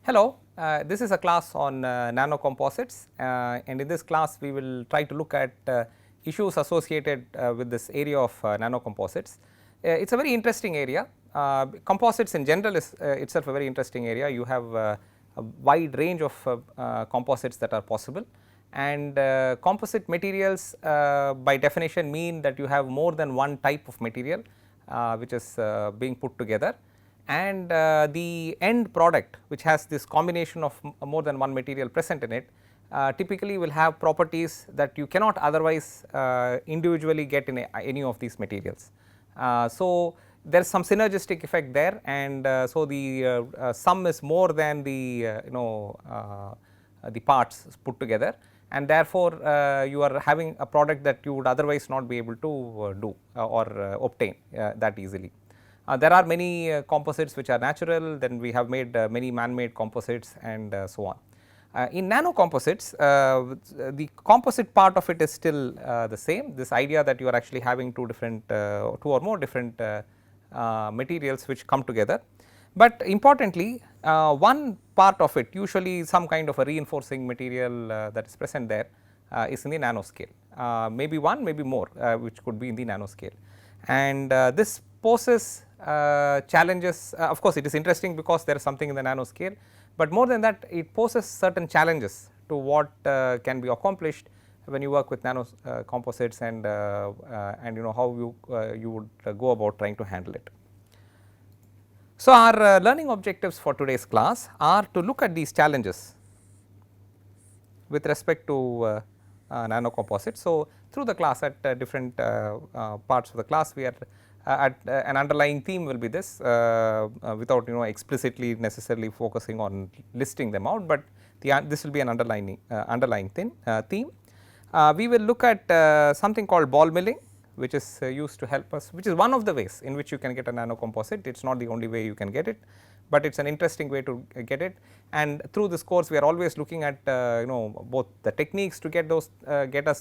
Hello, this is a class on nanocomposites, and in this class we will try to look at issues associated with this area of nanocomposites. It is a very interesting area. Composites in general is itself a very interesting area. You have a wide range of composites that are possible, and composite materials by definition mean that you have more than one type of material which is being put together, and the end product which has this combination of more than one material present in it typically will have properties that you cannot otherwise individually get in any of these materials. So, there is some synergistic effect there, and so the sum is more than the the parts put together, and therefore, you are having a product that you would otherwise not be able to do or obtain that easily. There are many composites which are natural, then we have made many man-made composites and so on. In nanocomposites, the composite part of it is still the same, this idea that you are actually having two or more different materials which come together. But importantly, one part of it, usually some kind of a reinforcing material that is present there is in the nanoscale, maybe one, maybe more, which could be in the nanoscale. And this poses challenges. Of course, it is interesting because there is something in the nanoscale, but more than that, it poses certain challenges to what can be accomplished when you work with nanocomposites, and how you would go about trying to handle it. So, our learning objectives for today's class are to look at these challenges with respect to nanocomposites. So, through the class at different parts of the class, we are at an underlying theme will be this, without explicitly necessarily focusing on listing them out, but this will be an underlying theme. We will look at something called ball milling, which is used to help us, which is one of the ways in which you can get a nanocomposite. It is not the only way you can get it, but it is an interesting way to get it. And through this course, we are always looking at both the techniques to get us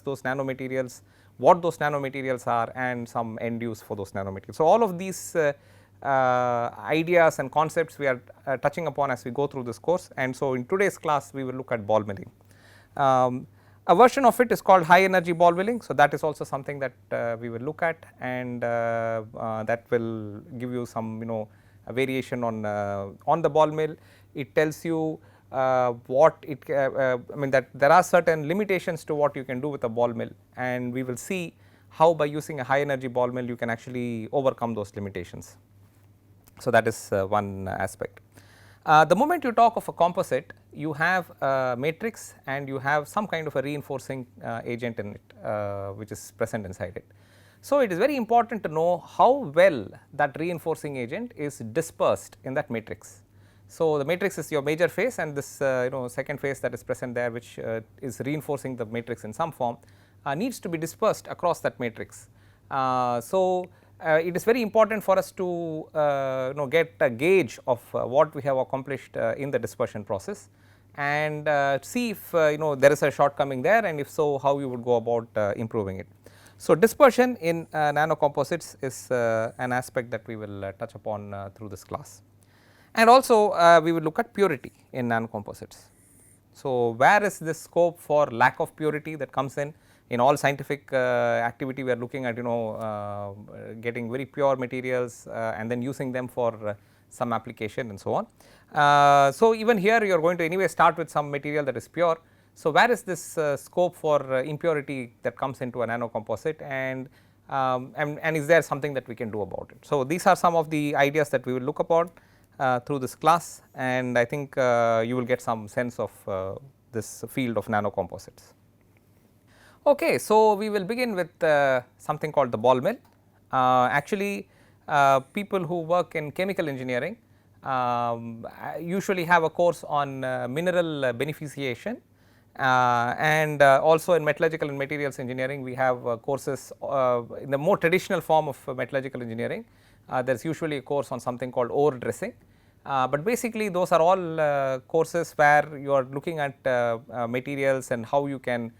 those nanomaterials, what those nanomaterials are, and some end use for those nanomaterials. So, all of these ideas and concepts we are touching upon as we go through this course, and so in today's class we will look at ball milling. A version of it is called high energy ball milling. So, that is also something that we will look at, and that will give you some a variation on the ball mill. It tells you what it I mean that there are certain limitations to what you can do with a ball mill, and we will see how by using a high energy ball mill you can actually overcome those limitations. So, that is one aspect. The moment you talk of a composite, you have a matrix and you have some kind of a reinforcing agent in it which is present inside it. So, it is very important to know how well that reinforcing agent is dispersed in that matrix. So, the matrix is your major phase, and this second phase that is present there, which is reinforcing the matrix in some form, needs to be dispersed across that matrix. It is very important for us to get a gauge of what we have accomplished in the dispersion process, and see if there is a shortcoming there, and if so, how you would go about improving it. So, dispersion in nanocomposites is an aspect that we will touch upon through this class. And also we will look at purity in nanocomposites. So, where is this scope for lack of purity that comes in all scientific activity? We are looking at getting very pure materials and then using them for some application and so on. So, even here you are going to anyway start with some material that is pure. So, where is this scope for impurity that comes into a nanocomposite, and is there something that we can do about it? So, these are some of the ideas that we will look upon through this class, and I think you will get some sense of this field of nanocomposites. Okay, so we will begin with something called the ball mill. Actually, people who work in chemical engineering usually have a course on mineral beneficiation, and also in metallurgical and materials engineering we have courses in the more traditional form of metallurgical engineering. There is usually a course on something called ore dressing, but basically those are all courses where you are looking at materials and how you can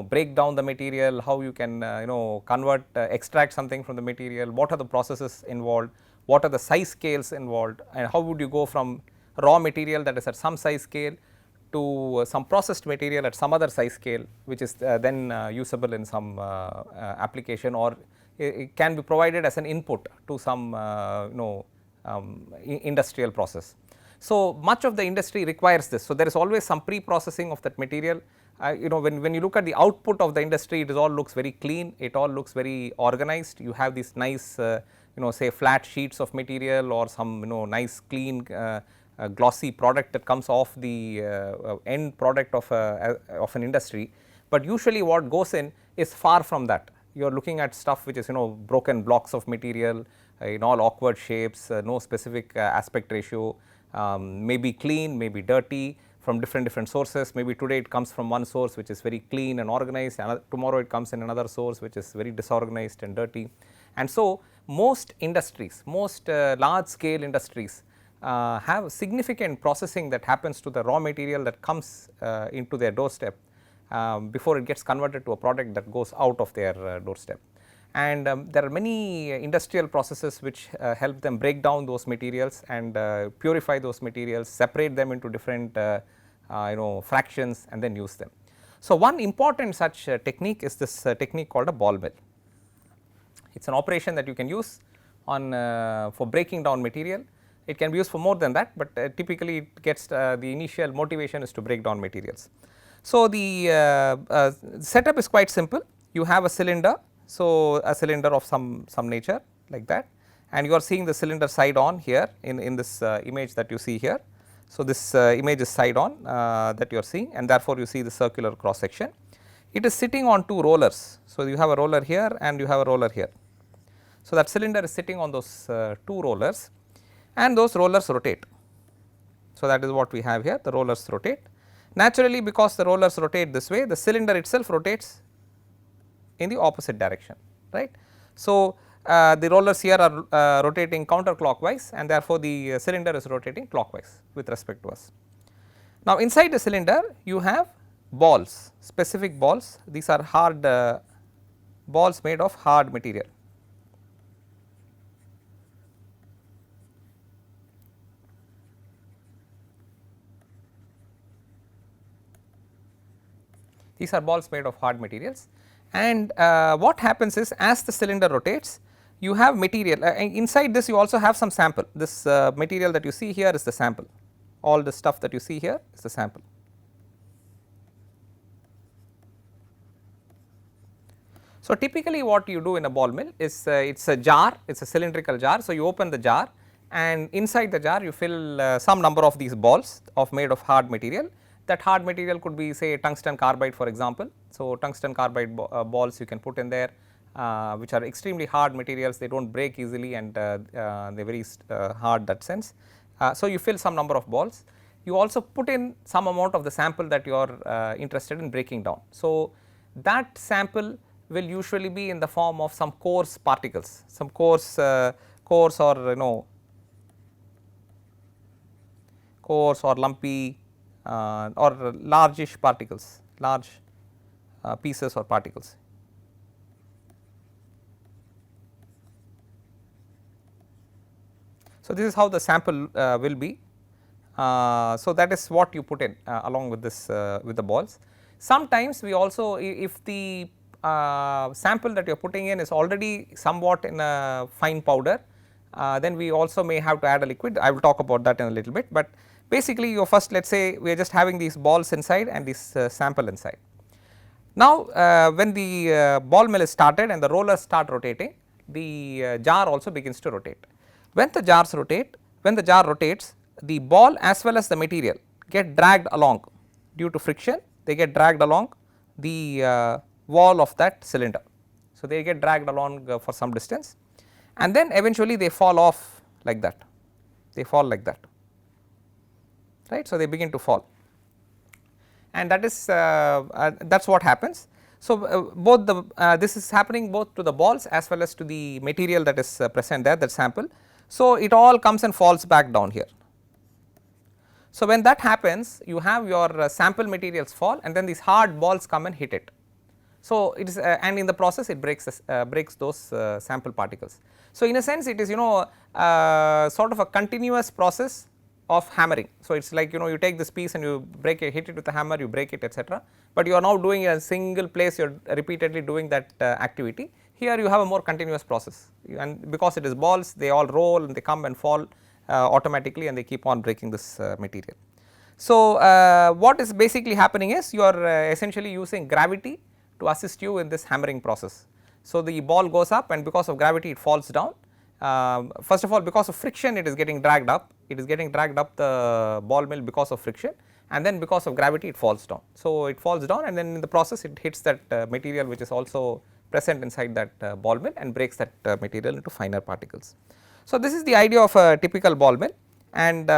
break down the material, how you can convert, extract something from the material, what are the processes involved, what are the size scales involved, and how would you go from raw material that is at some size scale to some processed material at some other size scale, which is then usable in some application, or it can be provided as an input to some industrial process. So, much of the industry requires this. So, there is always some pre-processing of that material. When you look at the output of the industry, it all looks very clean, it all looks very organized. You have these nice say flat sheets of material or some nice clean glossy product that comes off the end product of an industry, but usually what goes in is far from that. You are looking at stuff which is broken blocks of material in all awkward shapes, no specific aspect ratio, maybe clean, maybe dirty from different sources. Maybe today it comes from one source which is very clean and organized, and tomorrow it comes in another source which is very disorganized and dirty. And so, most industries, most large scale industries have significant processing that happens to the raw material that comes into their doorstep before it gets converted to a product that goes out of their doorstep. And there are many industrial processes which help them break down those materials and purify those materials, separate them into different fractions and then use them. So, one important such technique is this technique called a ball mill. It is an operation that you can use on for breaking down material. It can be used for more than that, but typically it gets the initial motivation is to break down materials. So, the setup is quite simple. You have a cylinder, so a cylinder of some nature like that, and you are seeing the cylinder side on here in this image that you see here. So, this image is side on that you are seeing, and therefore, you see the circular cross section. It is sitting on two rollers. So, you have a roller here and you have a roller here. So, that cylinder is sitting on those two rollers and those rollers rotate. So, that is what we have here, the rollers rotate. Naturally, because the rollers rotate this way, the cylinder itself rotates in the opposite direction, right. So, the rollers here are rotating counterclockwise, and therefore, the cylinder is rotating clockwise with respect to us. Now, inside the cylinder you have balls, specific balls. These are hard balls made of hard material. These are balls made of hard materials, and what happens is, as the cylinder rotates, you have material inside this. You also have some sample. This material that you see here is the sample. All the stuff that you see here is the sample. So, typically what you do in a ball mill is it is a jar, it is a cylindrical jar. So, you open the jar, and inside the jar you fill some number of these balls made of hard material. That hard material could be, say, tungsten carbide, for example. So, tungsten carbide balls you can put in there, which are extremely hard materials. They do not break easily, and they are very hard that sense. So, you fill some number of balls. You also put in some amount of the sample that you are interested in breaking down. So, that sample will usually be in the form of some coarse particles, some coarse or coarse or lumpy or largish particles, large pieces or particles. So, this is how the sample will be. So, that is what you put in along with this with the balls. Sometimes we also, if the sample that you are putting in is already somewhat in a fine powder, then we also may have to add a liquid. I will talk about that in a little bit, but basically you first, let us say we are just having these balls inside and this sample inside. Now, when the ball mill is started and the rollers start rotating, the jar also begins to rotate. When the jars rotate, when the jar rotates, the ball as well as the material get dragged along due to friction. They get dragged along the wall of that cylinder. So, they get dragged along for some distance, and then eventually they fall off like that, they fall like that, right. So, they begin to fall, and that is that is what happens. So, both the this is happening both to the balls as well as to the material that is present there, that sample. So, it all comes and falls back down here. So, when that happens, you have your sample materials fall, and then these hard balls come and hit it. So, it is and in the process it breaks those sample particles. So, in a sense it is sort of a continuous process of hammering. So, it is like you take this piece and you break it, hit it with a hammer, you break it, etc., but you are now doing a single place, you are repeatedly doing that activity. Here you have a more continuous process, and because it is balls, they all roll and they come and fall automatically, and they keep on breaking this material. So, what is basically happening is you are essentially using gravity to assist you in this hammering process. So, the ball goes up, and because of gravity it falls down. First of all, because of friction it is getting dragged up, the ball mill because of friction, and then because of gravity it falls down. So, it falls down, and then in the process it hits that material which is also present inside that ball mill and breaks that material into finer particles. So, this is the idea of a typical ball mill, and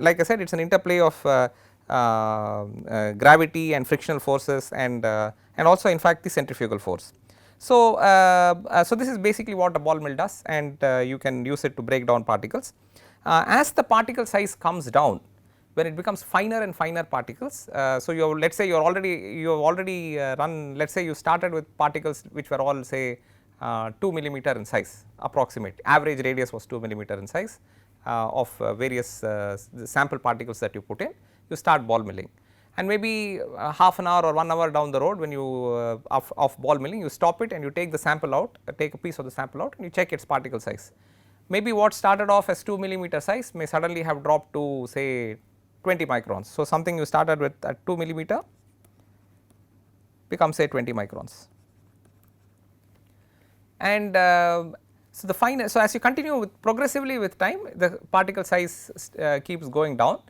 like I said, it is an interplay of gravity and frictional forces, and also in fact the centrifugal force. So, so this is basically what a ball mill does, and you can use it to break down particles. As the particle size comes down, when it becomes finer and finer particles, so you let us say you have already run, let us say you started with particles which were all say 2 millimeter in size, approximate average radius was 2 millimeter in size of various sample particles that you put in, you start ball milling, and maybe half an hour or 1 hour down the road, when you of ball milling, you stop it and you take the sample out, take a piece of the sample out and you check its particle size. Maybe what started off as 2 millimeter size may suddenly have dropped to say 20 microns. So, something you started with at 2 millimeter becomes say 20 microns. And so, the finer, so as you continue with progressively with time, the particle size keeps going down.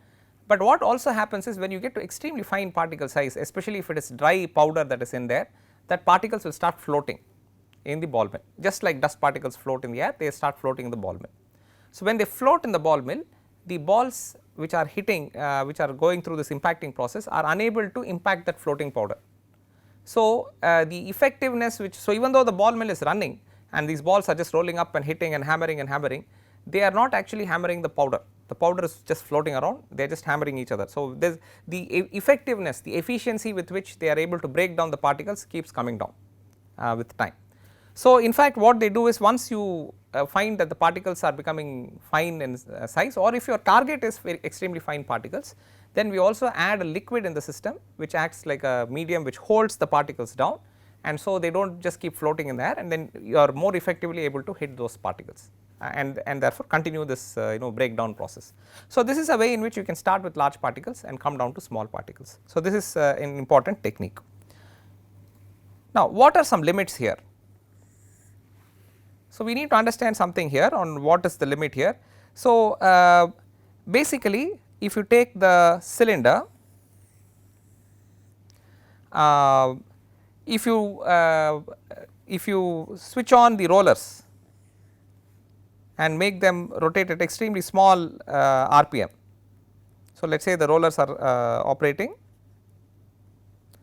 But what also happens is when you get to extremely fine particle size, especially if it is dry powder that is in there, that particles will start floating in the ball mill, just like dust particles float in the air, they start floating in the ball mill. So, when they float in the ball mill, the balls which are hitting, which are going through this impacting process are unable to impact that floating powder. So, the effectiveness which, so even though the ball mill is running and these balls are just rolling up and hitting and hammering, they are not actually hammering the powder is just floating around, they are just hammering each other. So, there is the effectiveness, the efficiency with which they are able to break down the particles keeps coming down with time. So, in fact, what they do is once you find that the particles are becoming fine in size, or if your target is very extremely fine particles, then we also add a liquid in the system which acts like a medium which holds the particles down, and so they do not just keep floating in the air, and then you are more effectively able to hit those particles and therefore continue this breakdown process. So, this is a way in which you can start with large particles and come down to small particles. So, this is an important technique. Now, what are some limits here? So, we need to understand something here on what is the limit here. So, basically if you take the cylinder, if you switch on the rollers and make them rotate at extremely small RPM. So, let us say the rollers are operating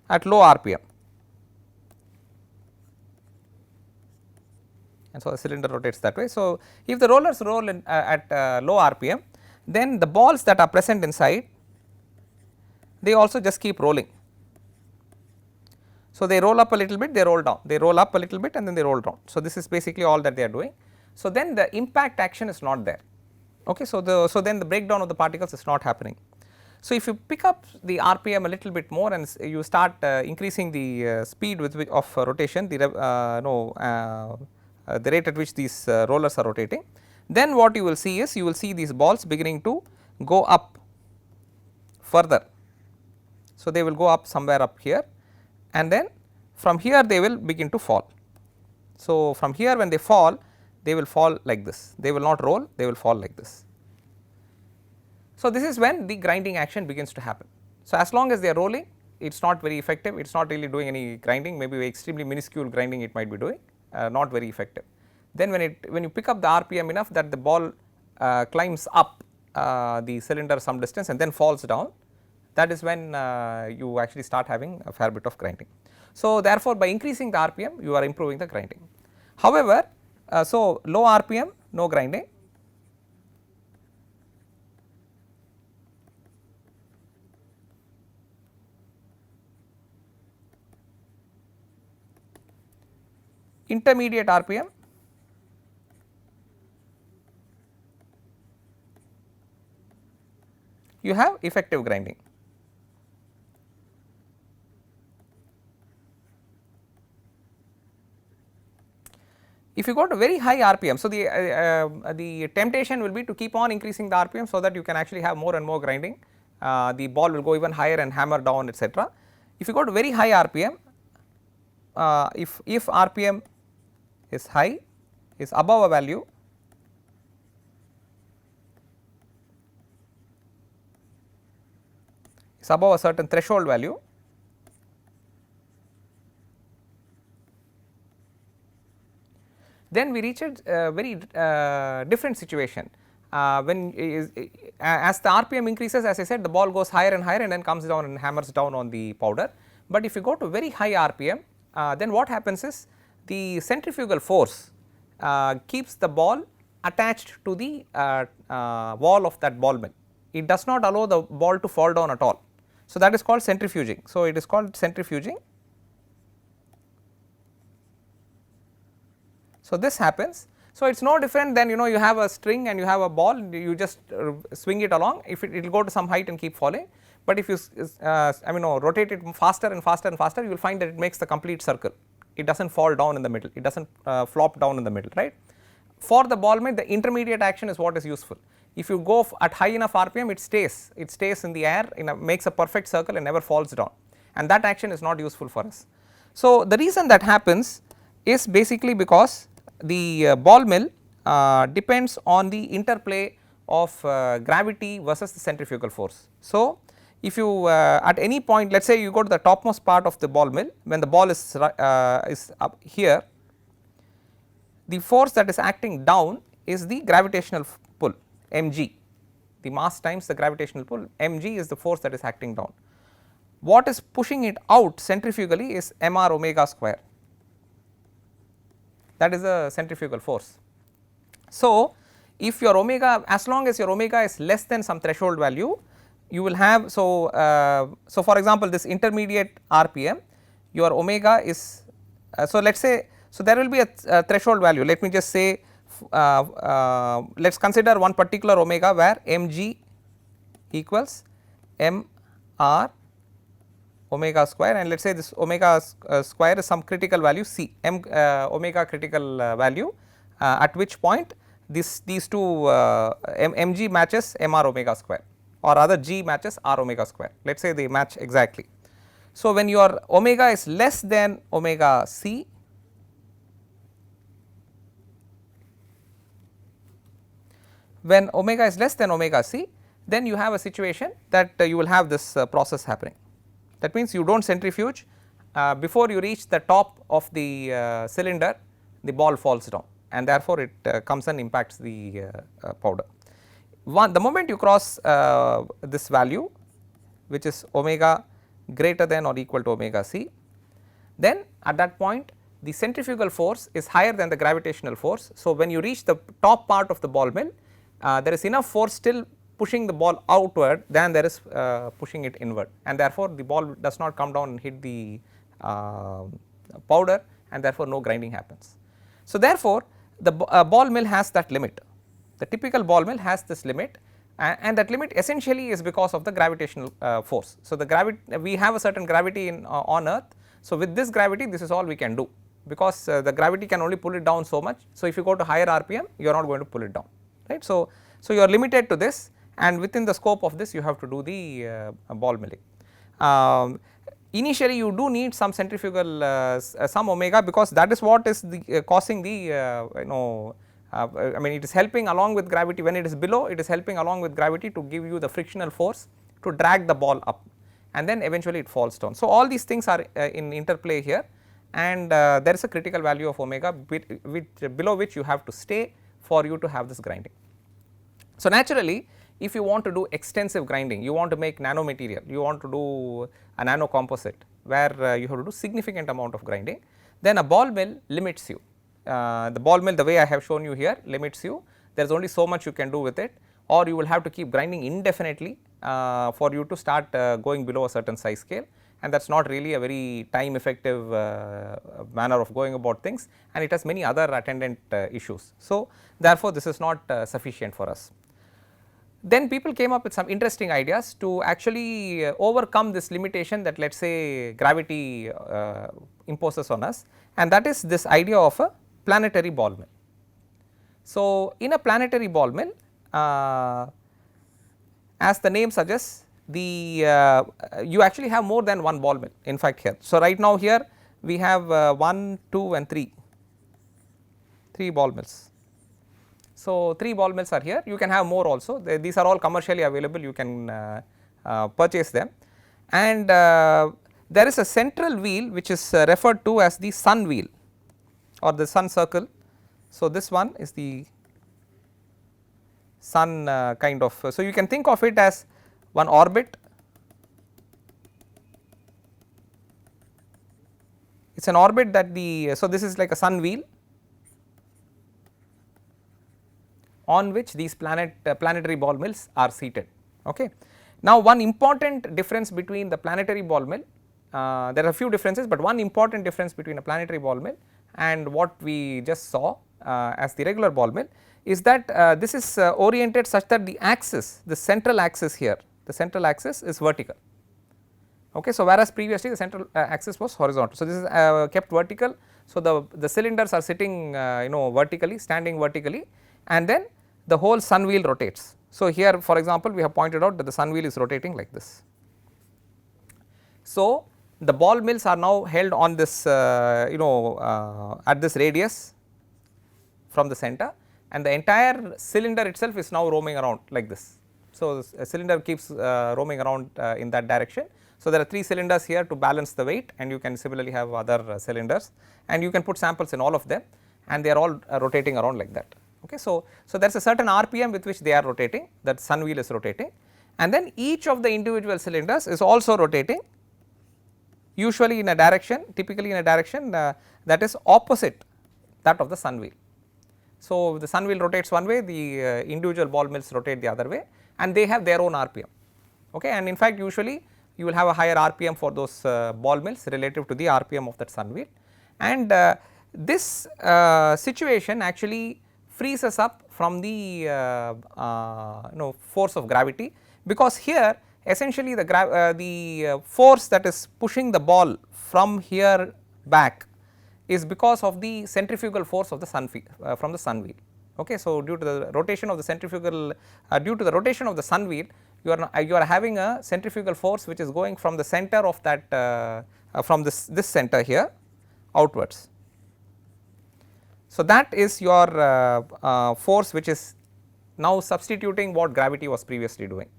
at low RPM, and so the cylinder rotates that way. So, if the rollers roll in, at low RPM, then the balls that are present inside, they also just keep rolling. So, they roll up a little bit, they roll down, they roll up a little bit and then they roll down. So, this is basically all that they are doing. So, then the impact action is not there. Okay. So, then the breakdown of the particles is not happening. So, if you pick up the RPM a little bit more and you start increasing the speed with which of rotation, the rate at which these rollers are rotating, then what you will see is you will see these balls beginning to go up further. So, they will go up somewhere up here, and then from here they will begin to fall. So, from here when they fall, they will fall like this, they will not roll, they will fall like this. So, this is when the grinding action begins to happen. So, as long as they are rolling, it is not very effective, it is not really doing any grinding, maybe extremely minuscule grinding it might be doing, not very effective. Then when you pick up the RPM enough that the ball climbs up the cylinder some distance and then falls down, that is when you actually start having a fair bit of grinding. So, therefore, by increasing the RPM you are improving the grinding. However, so low RPM no grinding, intermediate RPM, you have effective grinding. If you go to very high RPM, so the temptation will be to keep on increasing the RPM so that you can actually have more and more grinding. The ball will go even higher and hammer down, etc. If you go to very high RPM, if RPM is high, is above a value, is above a certain threshold value, then we reach a very different situation. As the RPM increases, as I said, the ball goes higher and higher and then comes down and hammers down on the powder. But if you go to very high RPM, then what happens is the centrifugal force keeps the ball attached to the wall of that ball mill. It does not allow the ball to fall down at all. So, that is called centrifuging. So, it is called centrifuging. So, this happens. So, it is no different than you have a string and you have a ball, you just swing it along, if it will go to some height and keep falling. But if you rotate it faster and faster and faster, you will find that it makes the complete circle. It does not fall down in the middle, it does not flop down in the middle, right. For the ball mill, the intermediate action is what is useful. If you go at high enough RPM, it stays in the air, makes a perfect circle and never falls down, and that action is not useful for us. So, the reason that happens is basically because the ball mill depends on the interplay of gravity versus the centrifugal force. So, if you at any point, let us say you go to the topmost part of the ball mill, when the ball is up here, the force that is acting down is the gravitational pull mg, the mass times the gravitational pull mg is the force that is acting down. What is pushing it out centrifugally is mr omega square, that is the centrifugal force. So, if your omega, as long as your omega is less than some threshold value, you will have, so for example, this intermediate RPM, your omega is, so let us say, so there will be a threshold value, let me just say, let us consider one particular omega where mg equals mr omega square, and let us say this omega square is some critical value c, omega critical value, at which point these two mg matches mr omega square, or rather g matches r omega square, let us say they match exactly. So, when your omega is less than omega c, when omega is less than omega c, then you have a situation that you will have this process happening. That means you do not centrifuge, before you reach the top of the cylinder, the ball falls down, and therefore it comes and impacts the powder. The moment you cross this value, which is omega greater than or equal to omega c, then at that point the centrifugal force is higher than the gravitational force. So, when you reach the top part of the ball mill, there is enough force still pushing the ball outward than there is pushing it inward, and therefore the ball does not come down and hit the powder, and therefore no grinding happens. So, therefore, the ball mill has that limit. The typical ball mill has this limit, and that limit essentially is because of the gravitational force. So, we have a certain gravity on earth. So, with this gravity, this is all we can do, because the gravity can only pull it down so much. So, if you go to higher RPM, you are not going to pull it down, right. So, you are limited to this, and within the scope of this you have to do the ball milling. Initially you do need some centrifugal some omega, because that is what is the causing the I mean, it is helping along with gravity. When it is below, it is helping along with gravity to give you the frictional force to drag the ball up, and then eventually it falls down. So, all these things are in interplay here, and there is a critical value of omega below which you have to stay for you to have this grinding. So, naturally, if you want to do extensive grinding, you want to make nanomaterial, you want to do a nanocomposite where you have to do significant amount of grinding, then a ball mill limits you. The ball mill, the way I have shown you here, limits you. There is only so much you can do with it, or you will have to keep grinding indefinitely for you to start going below a certain size scale, and that is not really a very time effective manner of going about things, and it has many other attendant issues. So, therefore, this is not sufficient for us. then people came up with some interesting ideas to actually overcome this limitation that let us say gravity imposes on us, and that is this idea of a planetary ball mill. So, in a planetary ball mill, as the name suggests, the you actually have more than one ball mill in fact here. So, right now here we have 1, 2 and 3 ball mills. So, 3 ball mills are here, you can have more also, these are all commercially available, you can purchase them, and there is a central wheel which is referred to as the sun wheel or the sun circle. So, this one is the sun kind of, so you can think of it as one orbit, it is an orbit that the, so this is like a sun wheel on which these planetary ball mills are seated. Okay. Now, one important difference between the planetary ball mill, there are a few differences, but one important difference between a planetary ball mill and what we just saw as the regular ball mill is that this is oriented such that the axis, the central axis here, the central axis is vertical. Okay. So, whereas previously the central axis was horizontal. So, this is kept vertical. So, the cylinders are sitting vertically, standing vertically, and then the whole sun wheel rotates. So, here for example, we have pointed out that the sun wheel is rotating like this. So, the ball mills are now held on this at this radius from the center, and the entire cylinder itself is now roaming around like this. So, a cylinder keeps roaming around in that direction. So, there are 3 cylinders here to balance the weight, and you can similarly have other cylinders, and you can put samples in all of them, and they are all rotating around like that. Okay. So, there is a certain RPM with which they are rotating, that sun wheel is rotating, and then each of the individual cylinders is also rotating, usually in a direction, typically in a direction that is opposite that of the sun wheel. So, the sun wheel rotates one way, the individual ball mills rotate the other way, and they have their own RPM. Okay. And in fact, usually you will have a higher RPM for those ball mills relative to the RPM of that sun wheel, and this situation actually frees us up from the force of gravity, because here essentially the force that is pushing the ball from here back is because of the centrifugal force of the sun from the sun wheel. Okay. So, due to the rotation of the centrifugal due to the rotation of the sun wheel, you are having a centrifugal force which is going from the center of that from this center here outwards. So, that is your force which is now substituting what gravity was previously doing,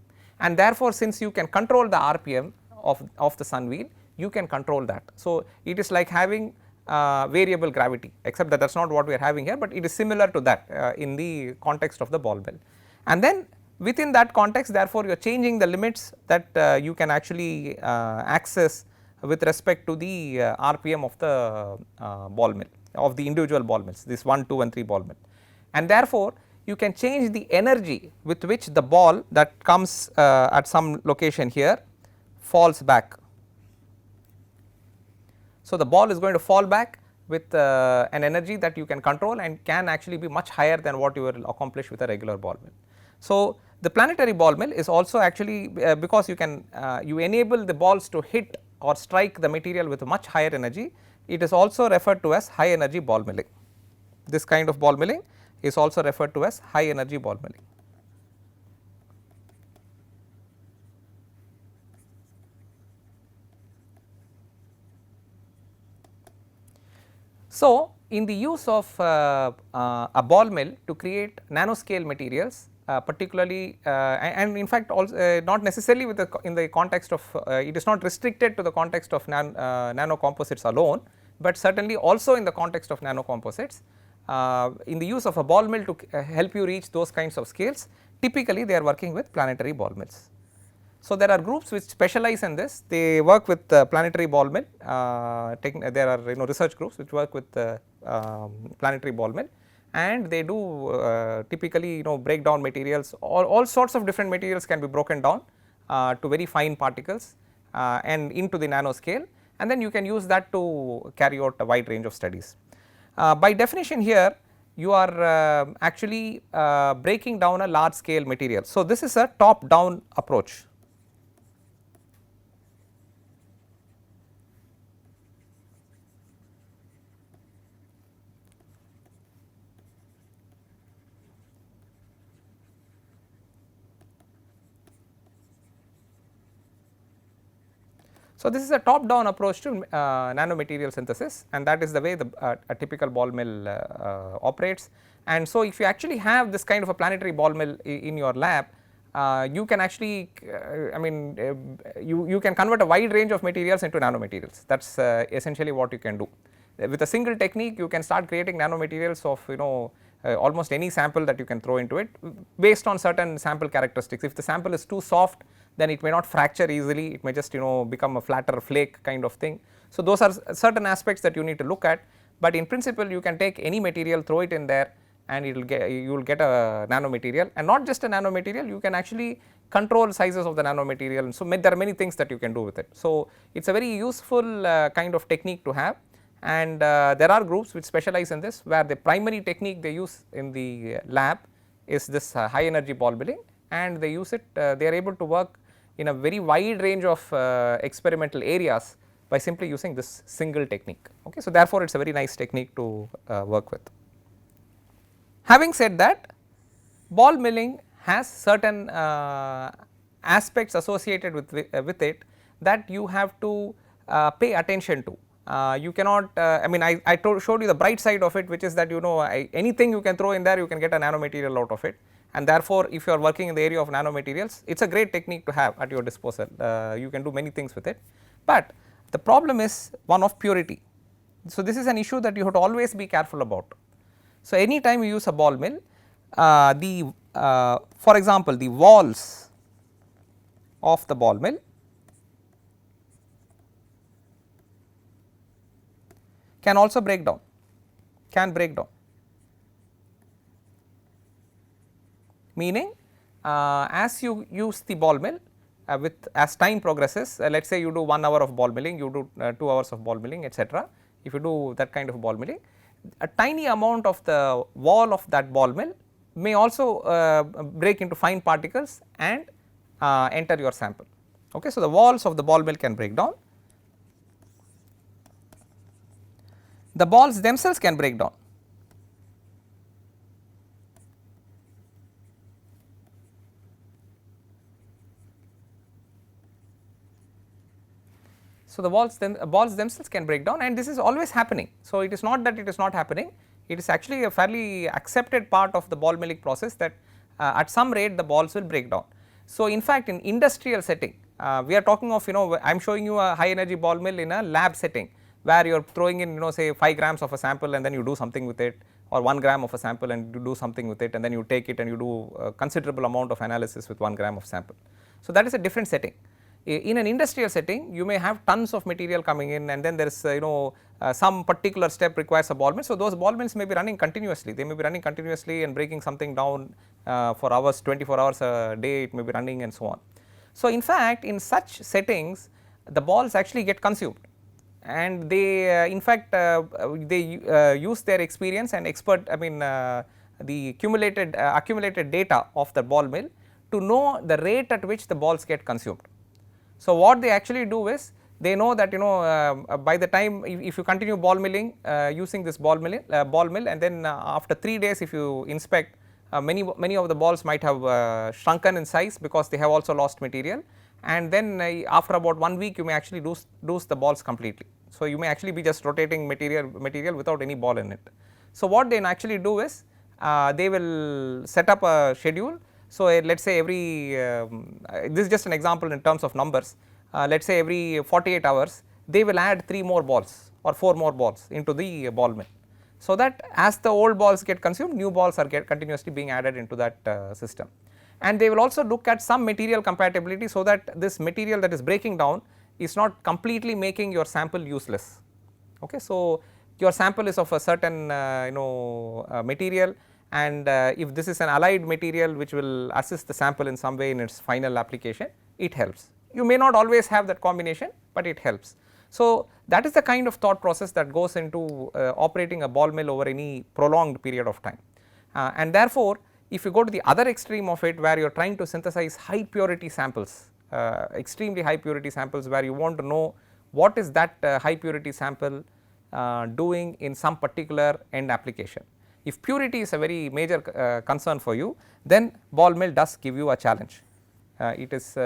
and therefore, since you can control the RPM of the sun wheel, you can control that. So, it is like having variable gravity, except that is not what we are having here, but it is similar to that in the context of the ball mill. And then within that context, therefore, you are changing the limits that you can actually access with respect to the RPM of the ball mill, of the individual ball mills, this 1, 2 and 3 ball mill, and therefore, you can change the energy with which the ball that comes at some location here falls back. So, the ball is going to fall back with an energy that you can control and can actually be much higher than what you will accomplish with a regular ball mill. So, the planetary ball mill is also actually because you can you enable the balls to hit or strike the material with much higher energy, it is also referred to as high energy ball milling. This kind of ball milling is also referred to as high energy ball milling. So, in the use of a ball mill to create nanoscale materials, particularly and in fact also not necessarily with in the context of it is not restricted to the context of nanocomposites alone, but certainly also in the context of nanocomposites, in the use of a ball mill to help you reach those kinds of scales, typically they are working with planetary ball mills. So, there are groups which specialize in this, they work with planetary ball mill, there are research groups which work with planetary ball mill, and they do typically break down materials, all sorts of different materials can be broken down to very fine particles and into the nanoscale, and then you can use that to carry out a wide range of studies. By definition here, you are actually breaking down a large scale material. So, this is a top down approach. So, this is a top down approach to nanomaterial synthesis, and that is the way a typical ball mill operates. And so, if you actually have this kind of a planetary ball mill in your lab, you can actually you can convert a wide range of materials into nanomaterials. That is essentially what you can do. With a single technique you can start creating nanomaterials of almost any sample that you can throw into it based on certain sample characteristics. If the sample is too soft, then it may not fracture easily, it may just become a flatter flake kind of thing. So, those are certain aspects that you need to look at, but in principle you can take any material, throw it in there, and you will get a nanomaterial, and not just a nanomaterial, you can actually control sizes of the nanomaterial, and so there are many things that you can do with it. So, it is a very useful kind of technique to have, and there are groups which specialize in this, where the primary technique they use in the lab is this high energy ball milling, and they use it, they are able to work in a very wide range of experimental areas by simply using this single technique. Okay. So, therefore, it is a very nice technique to work with. Having said that, ball milling has certain aspects associated with it that you have to pay attention to. You cannot I showed you the bright side of it, which is that anything you can throw in there, you can get a nanomaterial out of it, and therefore, if you are working in the area of nanomaterials, it is a great technique to have at your disposal. You can do many things with it, but the problem is one of purity. So, this is an issue that you have to always be careful about. So, any time you use a ball mill, for example, the walls of the ball mill can also break down, meaning as you use the ball mill as time progresses, let us say you do 1 hour of ball milling, you do 2 hours of ball milling, etc. If you do that kind of ball milling, a tiny amount of the wall of that ball mill may also break into fine particles and enter your sample. Okay. So, the walls of the ball mill can break down, the balls themselves can break down. So, the balls themselves can break down, and this is always happening. So, it is not that it is not happening, it is actually a fairly accepted part of the ball milling process that at some rate the balls will break down. So, in fact, in industrial setting, we are talking of I am showing you a high energy ball mill in a lab setting, where you are throwing in say 5 grams of a sample and then you do something with it, or 1 gram of a sample and you do something with it, and then you take it and you do a considerable amount of analysis with 1 gram of sample. So, that is a different setting. In an industrial setting, you may have tons of material coming in, and then there is some particular step requires a ball mill. So, those ball mills may be running continuously, they may be running continuously and breaking something down for hours, 24 hours a day it may be running, and so on. So, in fact, in such settings the balls actually get consumed, and they in fact they use their experience and the accumulated data of the ball mill to know the rate at which the balls get consumed. So, what they actually do is they know that by the time if you continue ball milling using this ball mill, and then after 3 days if you inspect, many of the balls might have shrunken in size because they have also lost material, and then after about 1 week you may actually lose the balls completely. So, you may actually be just rotating material without any ball in it. So, what they actually do is they will set up a schedule. So, let us say every this is just an example in terms of numbers, let us say every 48 hours they will add 3 more balls or 4 more balls into the ball mill. So, that as the old balls get consumed, new balls are continuously being added into that system, and they will also look at some material compatibility, so that this material that is breaking down is not completely making your sample useless. Okay. So, your sample is of a certain material, and if this is an allied material which will assist the sample in some way in its final application, it helps. You may not always have that combination, but it helps. So, that is the kind of thought process that goes into operating a ball mill over any prolonged period of time. And therefore, if you go to the other extreme of it, where you are trying to synthesize high purity samples, extremely high purity samples, where you want to know what is that high purity sample doing in some particular end application. If purity is a very major concern for you, then ball mill does give you a challenge. It is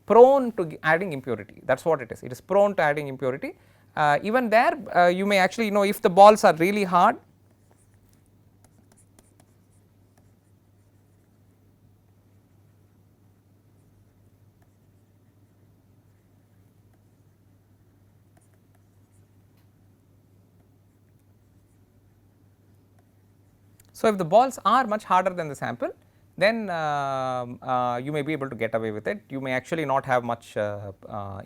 prone to adding impurity, that is what it is. It is prone to adding impurity. Even there you may actually, if the balls are really hard, so if the balls are much harder than the sample, then you may be able to get away with it. You may actually not have much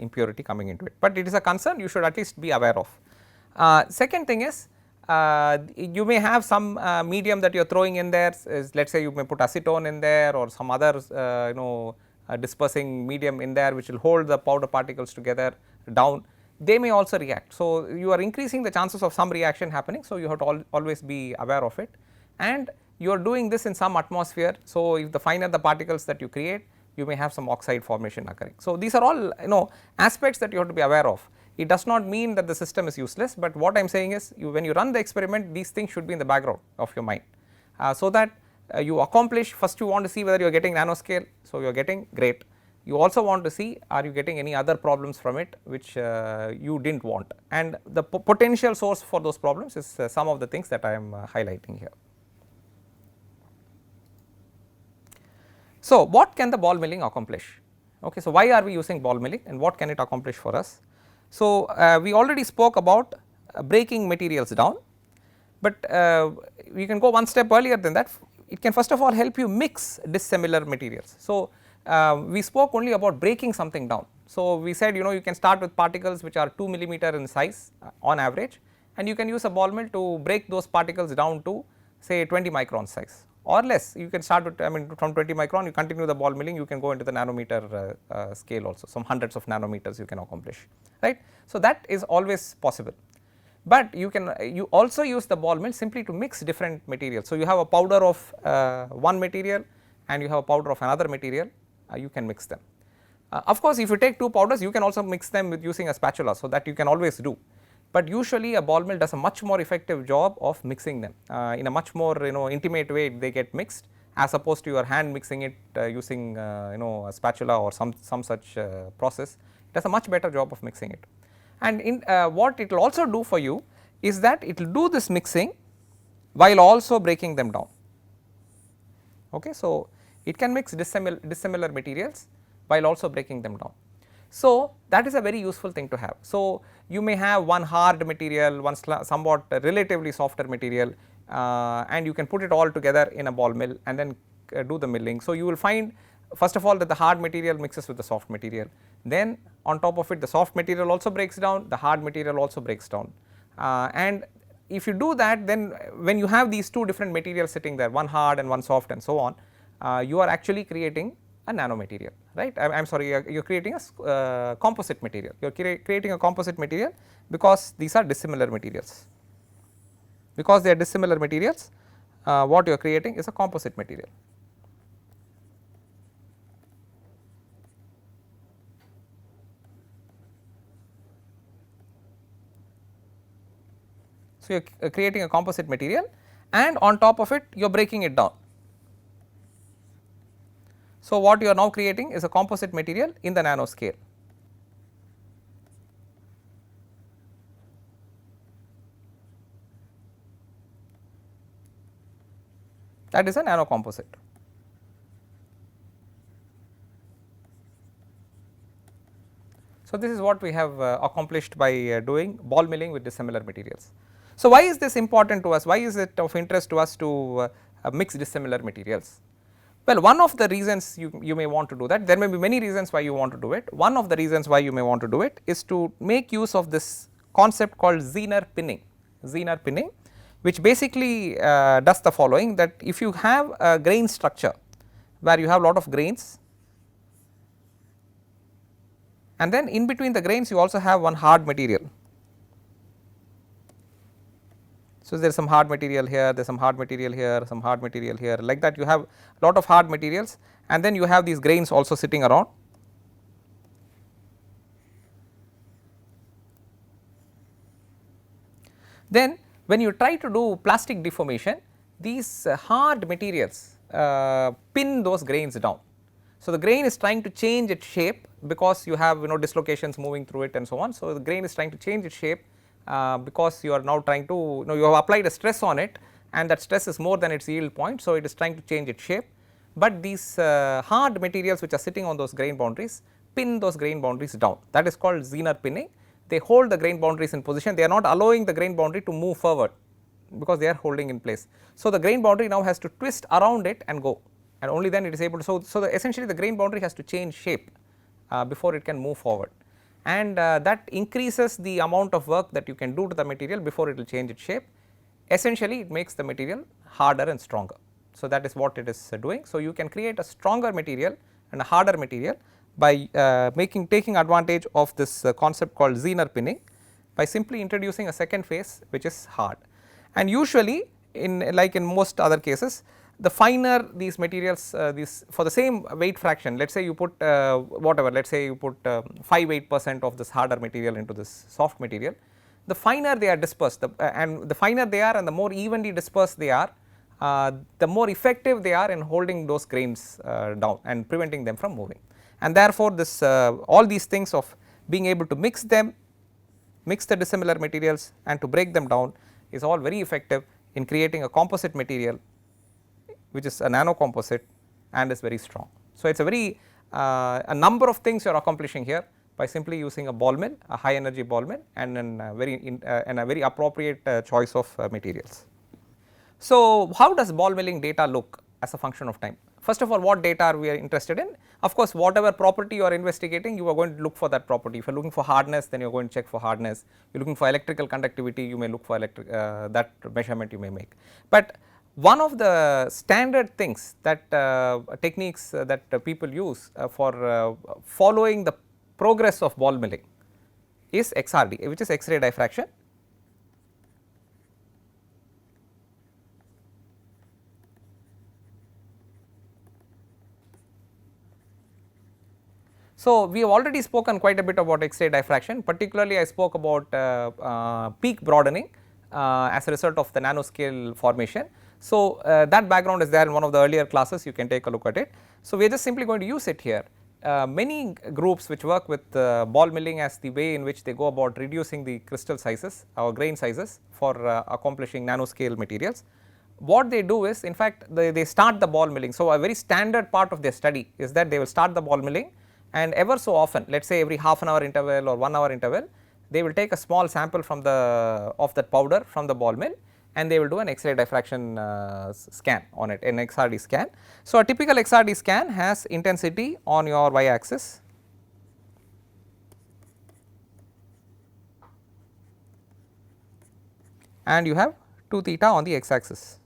impurity coming into it, but it is a concern you should at least be aware of. Second thing is, you may have some medium that you are throwing in there, let us say you may put acetone in there or some other dispersing medium in there, which will hold the powder particles together down. They may also react. So, you are increasing the chances of some reaction happening. So, you have to always be aware of it, and you are doing this in some atmosphere. So, if the finer the particles that you create, you may have some oxide formation occurring. So, these are all aspects that you have to be aware of. It does not mean that the system is useless, but what I am saying is when you run the experiment, these things should be in the background of your mind, so that you accomplish. First you want to see whether you are getting nanoscale, so you are getting, great. You also want to see, are you getting any other problems from it which you did not want, and the potential source for those problems is some of the things that I am highlighting here. So, what can the ball milling accomplish? Okay, so why are we using ball milling and what can it accomplish for us? So, we already spoke about breaking materials down, but we can go one step earlier than that. It can first of all help you mix dissimilar materials. So, we spoke only about breaking something down. So, we said you can start with particles which are 2 millimeter in size on average, and you can use a ball mill to break those particles down to say 20 micron size or less. You can start with, from 20 micron, you continue the ball milling, you can go into the nanometer scale also, some hundreds of nanometers you can accomplish, right. So, that is always possible, but you also use the ball mill simply to mix different materials. So, you have a powder of one material and you have a powder of another material, you can mix them. Of course, if you take two powders, you can also mix them with using a spatula, so that you can always do. But usually a ball mill does a much more effective job of mixing them in a much more intimate way. They get mixed as opposed to your hand mixing it using a spatula or some such process. It does a much better job of mixing it. And in what it will also do for you is that it will do this mixing while also breaking them down. Okay, so it can mix dissimilar materials while also breaking them down. So, that is a very useful thing to have. So, you may have one hard material, one somewhat relatively softer material, and you can put it all together in a ball mill and then do the milling. So, you will find first of all that the hard material mixes with the soft material, then on top of it the soft material also breaks down, the hard material also breaks down, and if you do that, then when you have these two different materials sitting there, one hard and one soft and so on, you are actually creating a nanomaterial, right. I am sorry, you are creating a composite material. You are creating a composite material because these are dissimilar materials. Because they are dissimilar materials, what you are creating is a composite material. So, you are creating a composite material and on top of it you are breaking it down. So, what you are now creating is a composite material in the nanoscale. That is a nanocomposite. So, this is what we have accomplished by doing ball milling with dissimilar materials. So, why is this important to us? Why is it of interest to us to mix dissimilar materials? Well, one of the reasons you may want to do that, there may be many reasons why you want to do it. One of the reasons why you may want to do it is to make use of this concept called Zener pinning. Zener pinning, which basically does the following, that if you have a grain structure where you have lot of grains and then in between the grains you also have one hard material. So, there is some hard material here, there is some hard material here, some hard material here, like that you have lot of hard materials, and then you have these grains also sitting around. Then when you try to do plastic deformation, these hard materials pin those grains down. So, the grain is trying to change its shape because you have dislocations moving through it and so on. So, the grain is trying to change its shape because you are now trying to you have applied a stress on it, and that stress is more than its yield point. So, it is trying to change its shape, but these hard materials which are sitting on those grain boundaries pin those grain boundaries down, that is called Zener pinning. They hold the grain boundaries in position, they are not allowing the grain boundary to move forward because they are holding in place. So, the grain boundary now has to twist around it and go, and only then it is able to. So, essentially the grain boundary has to change shape before it can move forward, and that increases the amount of work that you can do to the material before it will change its shape. Essentially it makes the material harder and stronger. So, that is what it is doing. So, you can create a stronger material and a harder material by taking advantage of this concept called Zener pinning by simply introducing a second phase which is hard. And usually like in most other cases, the finer these materials these for the same weight fraction, let us say you put whatever, let us say you put 5-8% of this harder material into this soft material, the finer they are dispersed, and the finer they are and the more evenly dispersed they are, the more effective they are in holding those grains down and preventing them from moving. And therefore, this all these things of being able to mix them, mix the dissimilar materials and to break them down is all very effective in creating a composite material which is a nanocomposite and is very strong. So, it is a very a number of things you are accomplishing here by simply using a ball mill, a high energy ball mill, and a very appropriate choice of materials. So, how does ball milling data look as a function of time? First of all, what data are we interested in? Of course, whatever property you are investigating, you are going to look for that property. If you are looking for hardness, then you are going to check for hardness. You are looking for electrical conductivity, you may look for that measurement you may make. But one of the standard things that techniques that people use for following the progress of ball milling is XRD, which is X-ray diffraction. So, we have already spoken quite a bit about X-ray diffraction, particularly I spoke about peak broadening as a result of the nanoscale formation. So, that background is there in one of the earlier classes, you can take a look at it. So, we are just simply going to use it here. Many groups which work with ball milling as the way in which they go about reducing the crystal sizes or grain sizes for accomplishing nanoscale materials. What they do is, in fact, they start the ball milling. So, a very standard part of their study is that they will start the ball milling, and ever so often, let us say every half an hour interval or 1 hour interval, they will take a small sample from of that powder from the ball mill, and they will do an X-ray diffraction scan on it, an XRD scan. So, a typical XRD scan has intensity on your y axis, and you have 2 theta on the x axis.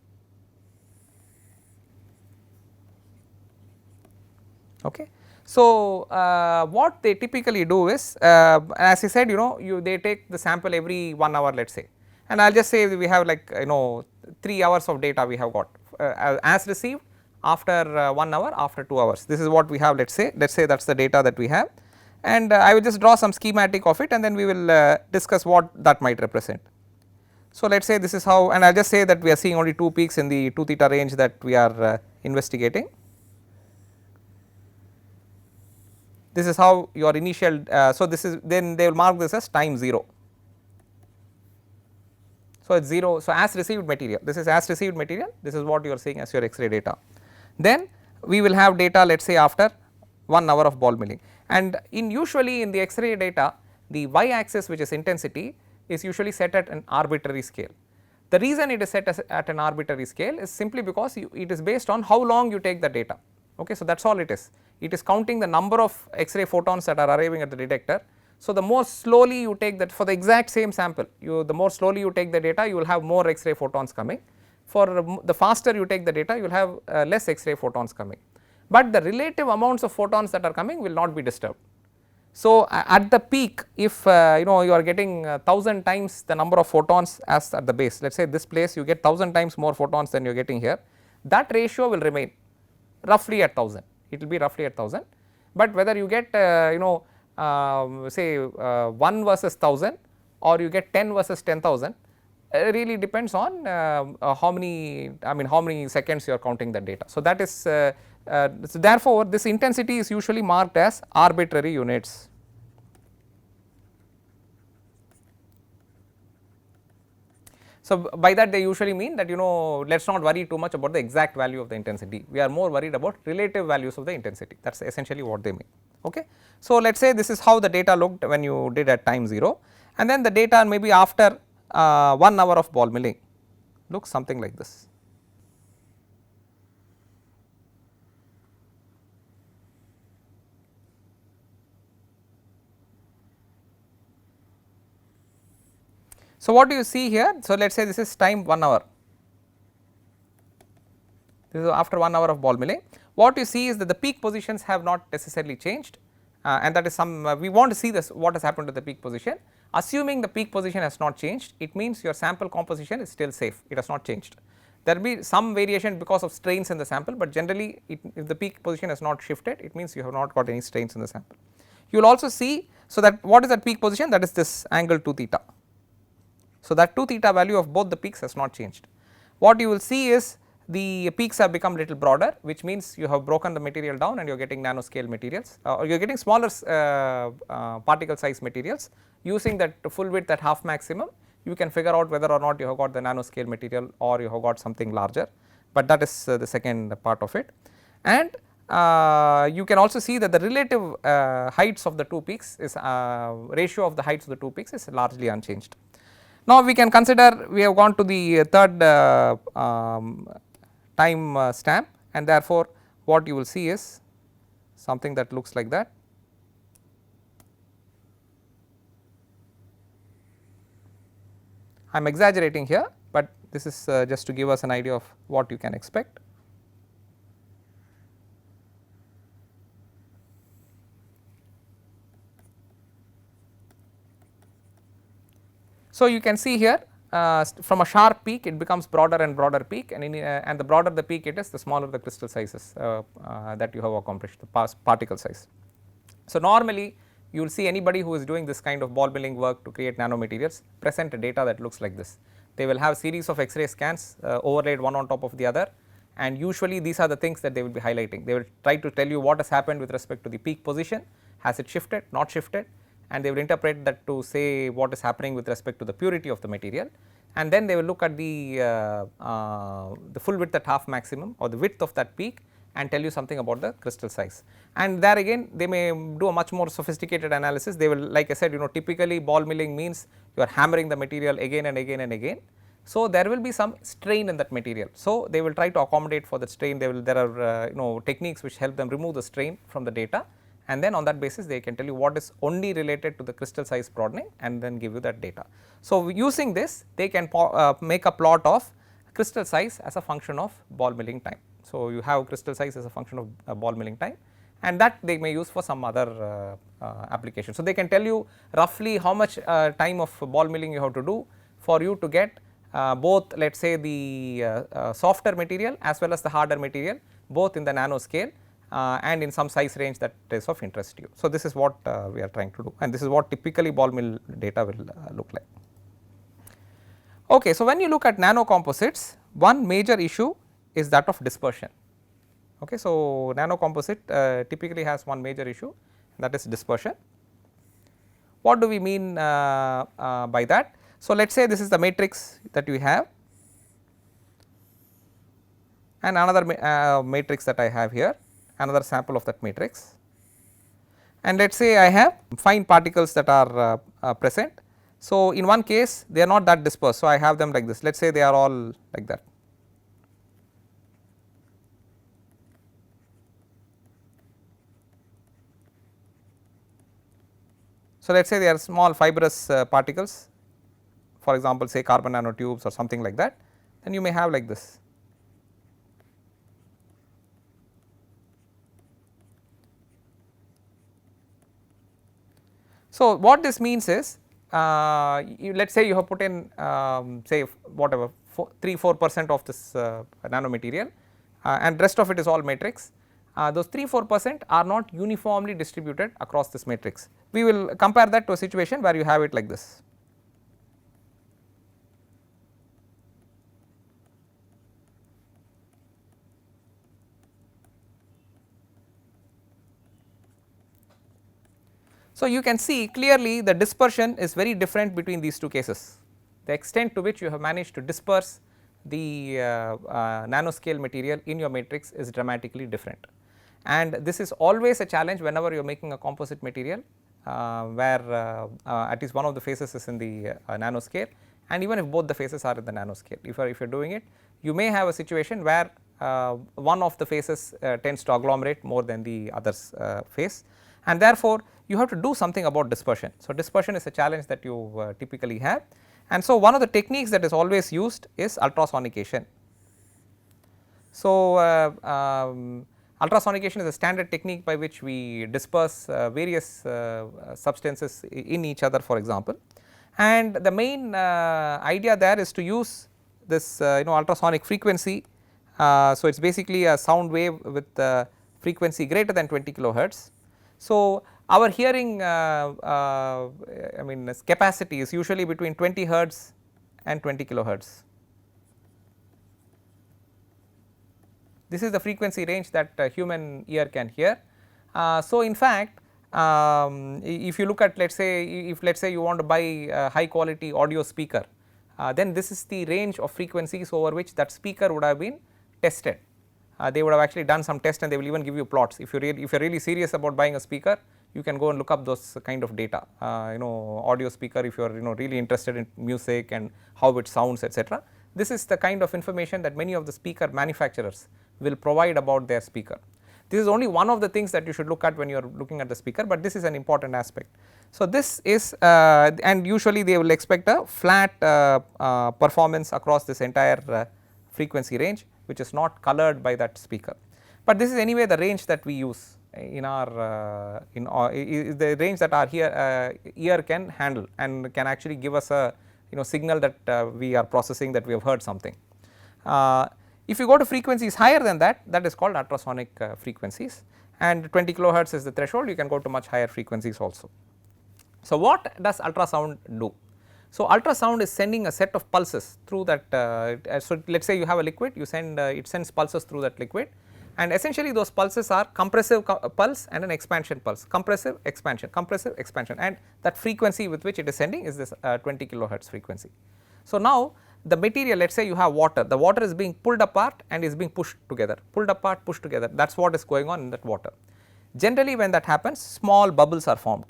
Okay. So, what they typically do is, as I said, they take the sample every 1 hour, let us say, and I will just say we have like 3 hours of data we have got as received, after 1 hour, after 2 hours. This is what we have, let us say that is the data that we have, and I will just draw some schematic of it, and then we will discuss what that might represent. So, let us say this is how, and I will just say that we are seeing only 2 peaks in the 2 theta range that we are investigating. This is how your initial, so this is, then they will mark this as time 0. So, it is 0, so as received material, this is as received material, this is what you are seeing as your X-ray data. Then we will have data, let us say, after 1 hour of ball milling, and usually in the X-ray data, the y axis, which is intensity, is usually set at an arbitrary scale. The reason it is set at an arbitrary scale is simply because it is based on how long you take the data. Okay, so that is all it is. It is counting the number of X-ray photons that are arriving at the detector. So, the more slowly you take that for the exact same sample, the more slowly you take the data, you will have more X-ray photons coming. For the faster you take the data, you will have less X-ray photons coming, but the relative amounts of photons that are coming will not be disturbed. So, at the peak, if you know, you are getting 1000 times the number of photons as at the base, let us say this place you get 1000 times more photons than you are getting here, that ratio will remain roughly at 1000, it will be roughly at 1000, but whether you get you know say 1 versus 1000 or you get 10 versus 10,000 really depends on how many, I mean how many seconds you are counting the data. So, that is so therefore, this intensity is usually marked as arbitrary units. So, by that they usually mean that, you know, let us not worry too much about the exact value of the intensity, we are more worried about relative values of the intensity, that is essentially what they mean. Okay. So, let us say this is how the data looked when you did at time 0, and then the data maybe after 1 hour of ball milling looks something like this. So, what do you see here? So, let us say this is time 1 hour, this is after 1 hour of ball milling. What you see is that the peak positions have not necessarily changed, and that is some we want to see this what has happened to the peak position. Assuming the peak position has not changed, it means your sample composition is still safe, it has not changed. There will be some variation because of strains in the sample, but generally if the peak position has not shifted, it means you have not got any strains in the sample. You will also see, so that what is that peak position, that is this angle 2 theta. So, that 2 theta value of both the peaks has not changed. What you will see is the peaks have become little broader, which means you have broken the material down and you are getting nanoscale materials, or you are getting smaller particle size materials. Using that full width at half maximum, you can figure out whether or not you have got the nanoscale material or you have got something larger, but that is the second part of it. And you can also see that the relative heights of the two peaks is ratio of the heights of the two peaks is largely unchanged. Now, we can consider we have gone to the third time stamp, and therefore, what you will see is something that looks like that. I am exaggerating here, but this is just to give us an idea of what you can expect. So, you can see here from a sharp peak it becomes broader and broader peak, and the broader the peak it is, the smaller the crystal sizes that you have accomplished, the particle size. So, normally you will see anybody who is doing this kind of ball milling work to create nanomaterials present a data that looks like this. They will have series of X-ray scans overlaid one on top of the other, and usually these are the things that they will be highlighting. They will try to tell you what has happened with respect to the peak position, has it shifted, not shifted, and they will interpret that to say what is happening with respect to the purity of the material, and then they will look at the full width at half maximum or the width of that peak and tell you something about the crystal size. And there again they may do a much more sophisticated analysis. They will, like I said, you know, typically ball milling means you are hammering the material again and again and again. So, there will be some strain in that material. So, they will try to accommodate for the strain. There are you know, techniques which help them remove the strain from the data, and then on that basis they can tell you what is only related to the crystal size broadening and then give you that data. So, using this they can make a plot of crystal size as a function of ball milling time. So, you have crystal size as a function of ball milling time, and that they may use for some other application. So, they can tell you roughly how much time of ball milling you have to do for you to get both, let us say, the softer material as well as the harder material, both in the nanoscale and in some size range that is of interest to you. So, this is what we are trying to do, and this is what typically ball mill data will look like. Okay, so, when you look at nanocomposites, one major issue is that of dispersion. Okay, so, nanocomposite typically has one major issue, that is dispersion. What do we mean by that? So, let us say this is the matrix that we have, and another matrix that I have here, another sample of that matrix, and let us say I have fine particles that are present. So, in one case they are not that dispersed. So, I have them like this, let us say they are all like that. So, let us say they are small fibrous particles, for example say carbon nanotubes or something like that, then you may have like this. So, what this means is let us say you have put in say whatever 3-4% of this nanomaterial and rest of it is all matrix. Those 3-4% are not uniformly distributed across this matrix. We will compare that to a situation where you have it like this. So, you can see clearly the dispersion is very different between these two cases. The extent to which you have managed to disperse the nanoscale material in your matrix is dramatically different, and this is always a challenge whenever you are making a composite material where at least one of the phases is in the nanoscale, and even if both the phases are in the nanoscale, if you are doing it, you may have a situation where one of the phases tends to agglomerate more than the other's phase, and therefore you have to do something about dispersion. So, dispersion is a challenge that you typically have, and so one of the techniques that is always used is ultrasonication. So, ultrasonication is a standard technique by which we disperse various substances in each other, for example, and the main idea there is to use this ultrasonic frequency. So, it is basically a sound wave with frequency greater than 20 kilohertz. So, our hearing capacity is usually between 20 hertz and 20 kilohertz. This is the frequency range that human ear can hear. So, in fact, if you look at let us say you want to buy a high quality audio speaker, then this is the range of frequencies over which that speaker would have been tested. They would have actually done some test and they will even give you plots. If you are really serious about buying a speaker, you can go and look up those kind of data, audio speaker, if you are really interested in music and how it sounds, etc. This is the kind of information that many of the speaker manufacturers will provide about their speaker. This is only one of the things that you should look at when you are looking at the speaker, but this is an important aspect. So, this is and usually they will expect a flat performance across this entire frequency range, which is not colored by that speaker, but this is anyway the range that we use in our is the range that our ear can handle and can actually give us a signal that we are processing, that we have heard something. If you go to frequencies higher than that, that is called ultrasonic frequencies, and 20 kilohertz is the threshold. You can go to much higher frequencies also. So, what does ultrasound do? So, ultrasound is sending a set of pulses through that. So, let us say you have a liquid, you send it sends pulses through that liquid, and essentially those pulses are compressive pulse and an expansion pulse, compressive expansion, and that frequency with which it is sending is this 20 kilohertz frequency. So, now the material, let us say you have water, the water is being pulled apart and is being pushed together, pulled apart, pushed together, that is what is going on in that water. Generally when that happens, small bubbles are formed.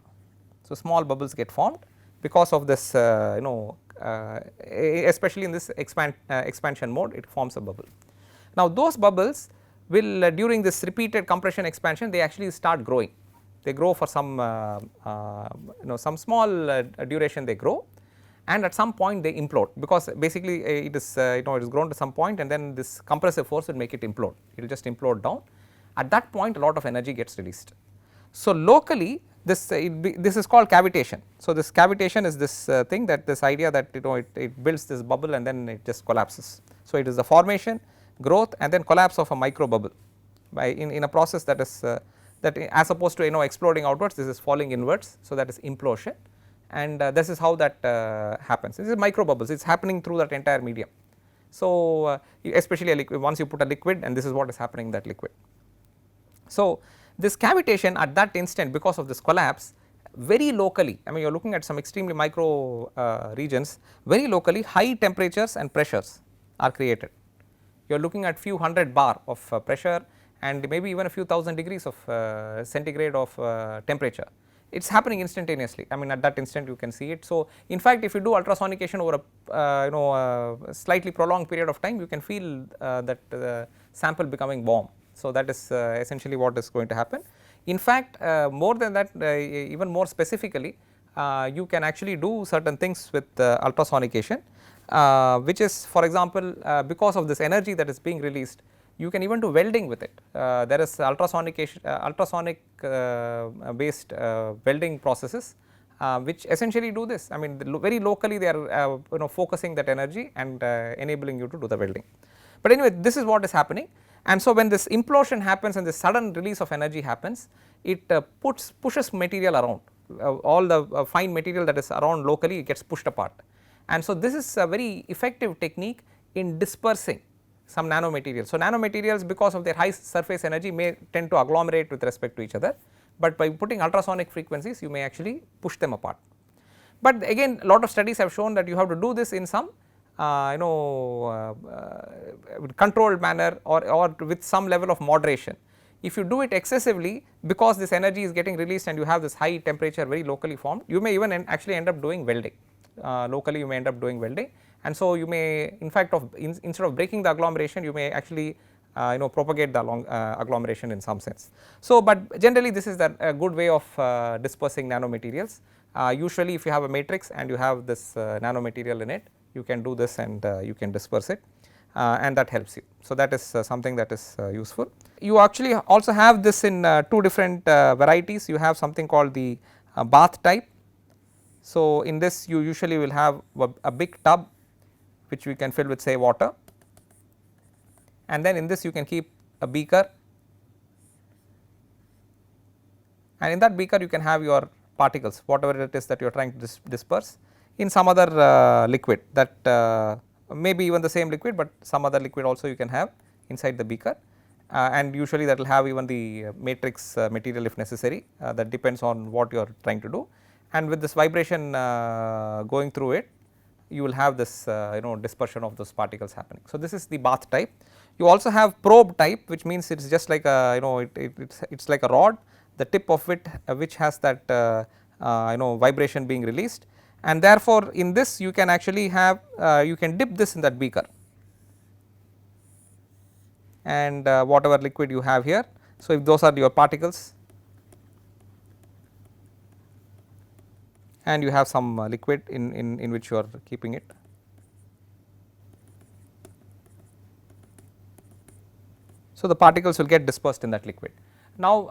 So, small bubbles get formed because of this especially in this expansion mode, it forms a bubble. Now, those bubbles will during this repeated compression expansion, they actually start growing. They grow for some some small duration, they grow, and at some point they implode, because basically it is it is grown to some point and then this compressive force will make it implode, it will just implode down. At that point a lot of energy gets released. So, locally this this is called cavitation. So, this cavitation is this thing, that this idea that it builds this bubble and then it just collapses. So, it is the formation, growth and then collapse of a micro bubble by in a process that is that as opposed to exploding outwards, this is falling inwards. So, that is implosion, and this is how that happens. This is micro bubbles, it is happening through that entire medium. So, especially a liquid, once you put a liquid, and this is what is happening in that liquid. So, this cavitation at that instant, because of this collapse, very locally, I mean you are looking at some extremely micro regions, very locally high temperatures and pressures are created. You are looking at few hundred bar of pressure and maybe even a few thousand degrees of centigrade of temperature. It is happening instantaneously, I mean at that instant you can see it. So, in fact if you do ultrasonication over a slightly prolonged period of time, you can feel that the sample becoming warm. So, that is essentially what is going to happen. In fact, more than that, even more specifically, you can actually do certain things with ultrasonication, which is, for example, because of this energy that is being released, you can even do welding with it. There is ultrasonic based welding processes which essentially do this. I mean very locally they are focusing that energy and enabling you to do the welding. But anyway, this is what is happening, and so when this implosion happens and this sudden release of energy happens, it pushes material around, all the fine material that is around locally gets pushed apart, and so this is a very effective technique in dispersing some nanomaterials. So nanomaterials, because of their high surface energy, may tend to agglomerate with respect to each other, but by putting ultrasonic frequencies you may actually push them apart. But again, a lot of studies have shown that you have to do this in some controlled manner or with some level of moderation. If you do it excessively, because this energy is getting released and you have this high temperature very locally formed, you may even actually end up doing welding. Locally you may end up doing welding, and so you may in fact instead of breaking the agglomeration, you may actually propagate the agglomeration in some sense. So, but generally this is a good way of dispersing nanomaterials. Usually if you have a matrix and you have this nanomaterial in it, you can do this and you can disperse it, and that helps you. So that is something that is useful. You actually also have this in two different varieties. You have something called the bath type. So in this you usually will have a big tub which we can fill with, say, water, and then in this you can keep a beaker, and in that beaker you can have your particles, whatever it is that you are trying to disperse, in some other liquid that maybe even the same liquid, but some other liquid also you can have inside the beaker, and usually that will have even the matrix material if necessary. That depends on what you are trying to do, and with this vibration going through it, you will have this dispersion of those particles happening. So this is the bath type. You also have probe type, which means it is just like a it's like a rod, the tip of it which has that vibration being released, and therefore in this you can actually have you can dip this in that beaker, and whatever liquid you have here. So if those are your particles and you have some liquid in which you are keeping it. So the particles will get dispersed in that liquid. Now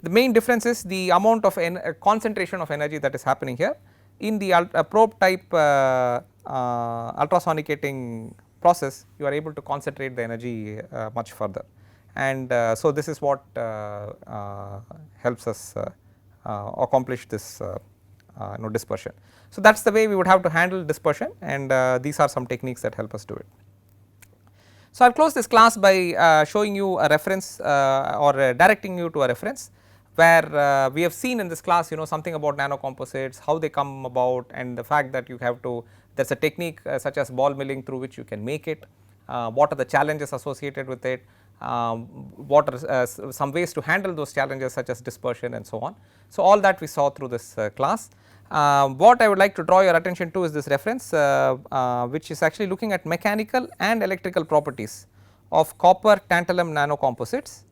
the main difference is the amount of concentration of energy that is happening here. In the probe type ultrasonicating process, you are able to concentrate the energy much further, and so this is what helps us accomplish this dispersion. So that is the way we would have to handle dispersion, and these are some techniques that help us do it. So I will close this class by showing you a reference or directing you to a reference where we have seen in this class something about nanocomposites, how they come about, and the fact that you have to, there is a technique such as ball milling through which you can make it, what are the challenges associated with it, what are some ways to handle those challenges such as dispersion and so on. So all that we saw through this class. What I would like to draw your attention to is this reference which is actually looking at mechanical and electrical properties of copper tantalum nanocomposites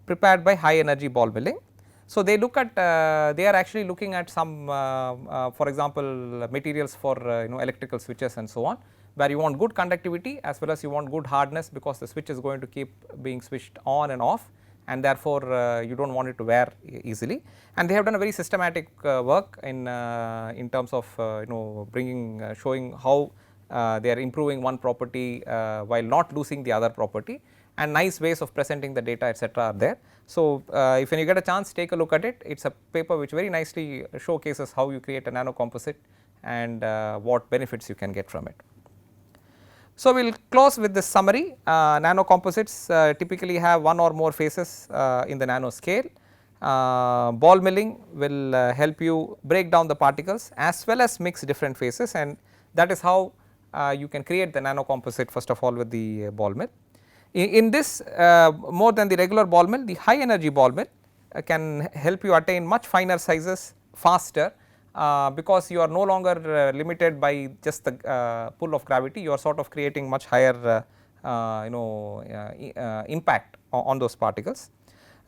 prepared by high energy ball milling. So they look at they are actually looking at some for example materials for electrical switches and so on, where you want good conductivity as well as you want good hardness, because the switch is going to keep being switched on and off, and therefore you do not want it to wear easily. And they have done a very systematic work in terms of bringing showing how they are improving one property while not losing the other property, and nice ways of presenting the data, etc. are there. So if when you get a chance, take a look at it. It is a paper which very nicely showcases how you create a nanocomposite and what benefits you can get from it. So we will close with this summary. Nanocomposites typically have one or more phases in the nanoscale. Ball milling will help you break down the particles as well as mix different phases, and that is how you can create the nanocomposite first of all with the ball mill. In this more than the regular ball mill, the high energy ball mill can help you attain much finer sizes faster, because you are no longer limited by just the pull of gravity. You are sort of creating much higher impact on those particles.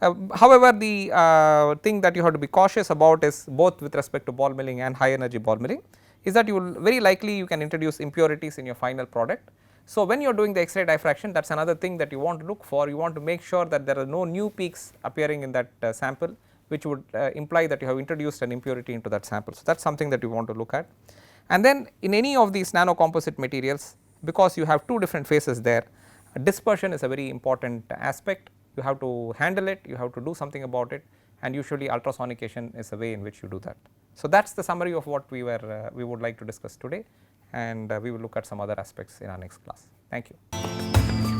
However, the thing that you have to be cautious about is, both with respect to ball milling and high energy ball milling, is that you will very likely you can introduce impurities in your final product. So when you are doing the X-ray diffraction, that is another thing that you want to look for. You want to make sure that there are no new peaks appearing in that sample, which would imply that you have introduced an impurity into that sample. So, that is something that you want to look at. And then in any of these nanocomposite materials, because you have two different phases there, dispersion is a very important aspect. You have to handle it, you have to do something about it, and usually ultrasonication is a way in which you do that. So, that is the summary of what we would like to discuss today, and we will look at some other aspects in our next class. Thank you.